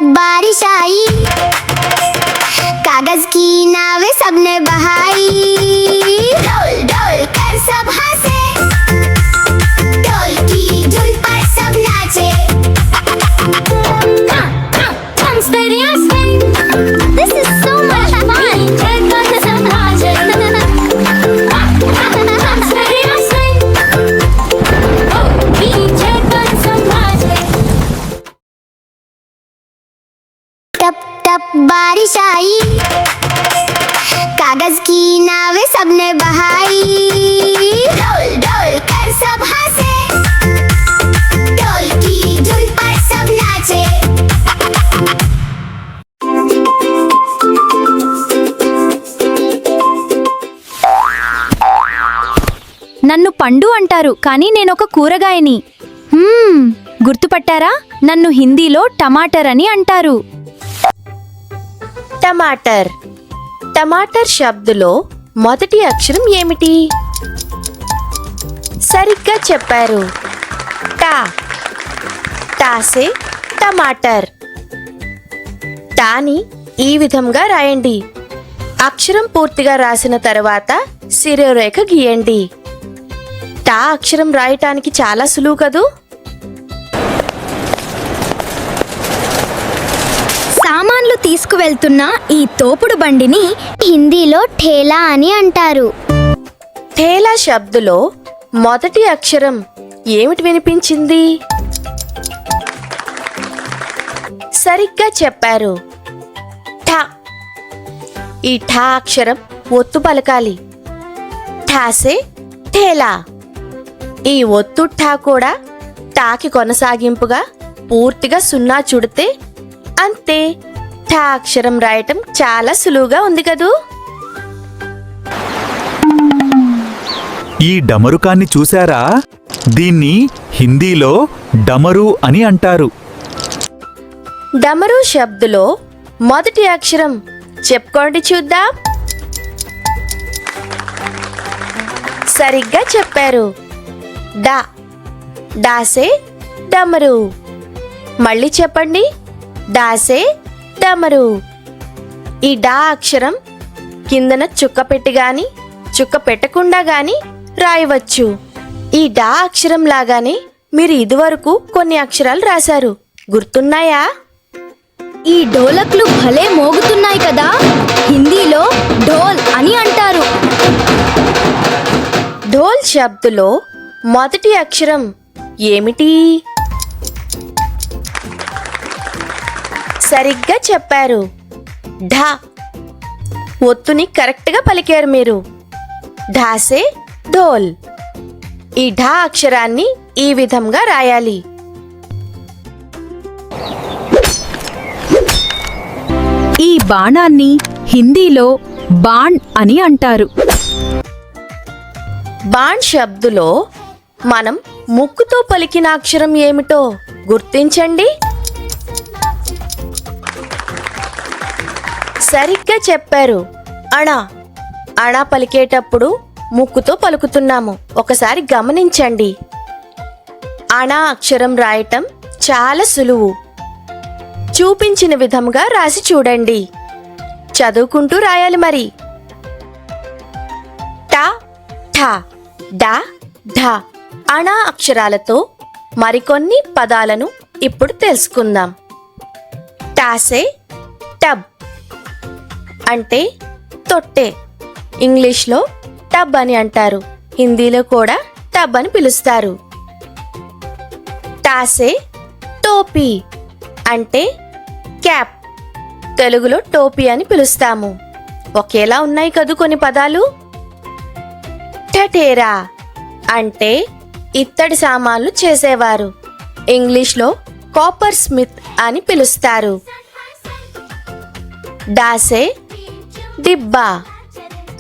बारिश आई, कागज की नावें सबने बहाई। डोल डोल कर सब हंसे, डोल की धुन पर सब नाचे। This is so much fun. टप टप बारिश आई, कागज की नावें सबने बहाई। डोल डोल कर सब हंसे, डोल की धुन पर सब नाचे। నన్ను పండు అంటారు, కానీ నేనొక కూరగాయని. గుర్తుపట్టారా? నన్ను హిందీలో టమాటర్ అని అంటారు. టమాటర్. టమాటర్ శబ్దులో మొదటి అక్షరం ఏమిటి? సరిగ్గా చెప్పారు. టా. టాసే టమాటర్. టాని ఈ విధంగా రాయండి. అక్షరం పూర్తిగా రాసిన తర్వాత శిరోరేఖ గీయండి. టా అక్షరం రాయటానికి చాలా సులువు కదూ. సామాన్లు తీసుకువెళ్తున్న ఈ తోపుడు బండిని హిందీలో ఠేలా అని అంటారు. ఠేలా శబ్దులో మొదటి అక్షరం ఏమిటి వినిపించింది? సరిగ్గా చెప్పారు. ఠ. ఈ ఠ అక్షరం ఒత్తు పలకాలి. ఠాసే ఠేలా. ఈ ఒత్తు ఠా కూడా టాకి కొనసాగింపుగా పూర్తిగా సున్నా చుడితే అంతే. ఠా అక్షరం రాయటం చాలా సులువుగా ఉంది కదూ. ఈ డమరుకాన్ని చూశారా? దీన్ని హిందీలో డమరు అని అంటారు. డమరు శబ్దులో మొదటి అక్షరం చెప్పుకోండి చూద్దాం. సరిగ్గా చెప్పారు. డా. డాసే డమరు. మళ్ళీ చెప్పండి. డాసే డమరు. ఈ డా అక్షరం కిందన చుక్క పెట్టి గాని చుక్క పెట్టకుండా గాని రాయవచ్చు. ఈ డా అక్షరం లాగానే మీరు ఇదివరకు కొన్ని అక్షరాలు రాశారు, గుర్తున్నాయా? ఈ డోలక్లు భలే మోగుతున్నాయి కదా. హిందీలో ఢోల్ అని అంటారు. ఢోల్ శబ్దులో మొదటి అక్షరం ఏమిటి? సరిగ్గా చెప్పారు. ఢా. ఒత్తుని కరెక్ట్గా పలికారు మీరు. ఢాసే ఢోల్. ఈ ఢా అక్షరాన్ని ఈ విధంగా రాయాలి. ఈ బాణాన్ని హిందీలో బాణ్ అని అంటారు. బాణ్ శబ్దులో మనం ముక్కుతో పలికిన అక్షరం ఏమిటో గుర్తించండి. సరిగ్గా చెప్పారు. అణా. అణా పలికేటప్పుడు ముక్కుతో పలుకుతున్నాము. ఒకసారి గమనించండి. అణా అక్షరం రాయటం చాలా సులువు. చూపించిన విధంగా రాసి చూడండి. చదువుకుంటూ రాయాలి మరి. టా ఠా డా ఢా అణా అక్షరాలతో మరికొన్ని పదాలను ఇప్పుడు తెలుసుకుందాం. టాసే టబ్ అంటే తొట్టె. ఇంగ్లీష్లో టబ్ అని అంటారు, హిందీలో కూడా టబ్ అని పిలుస్తారు. టాసే టోపీ అంటే క్యాప్. తెలుగులో టోపీ అని పిలుస్తాము. ఒకేలా ఉన్నాయి కదూ కొన్ని పదాలు. టఠేరా అంటే ఇత్తడి సామాన్లు చేసేవారు. ఇంగ్లీష్లో కాపర్ స్మిత్ అని పిలుస్తారు. డాసే డిబ్బా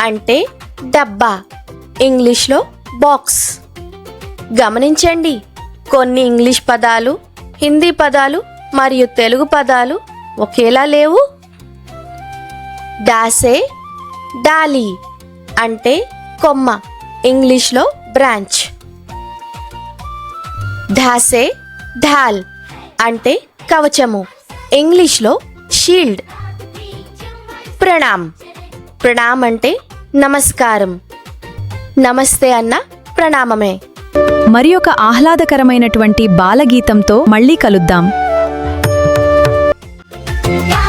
అంటే డబ్బా, ఇంగ్లీష్లో బాక్స్. గమనించండి, కొన్ని ఇంగ్లీష్ పదాలు, హిందీ పదాలు మరియు తెలుగు పదాలు ఒకేలా లేవు. డాసే డాలీ అంటే కొమ్మ, ఇంగ్లీష్లో బ్రాంచ్. ఢాసే ఢాల్ అంటే కవచము, ఇంగ్లీష్లో షీల్డ్. ప్రణామ్, ప్రణామ్ అంటే నమస్కారం, నమస్తే అన్న ప్రణామమే. మరి ఒక ఆహ్లాదకరమైనటువంటి బాలగీతంతో మళ్ళీ కలుద్దాం. गा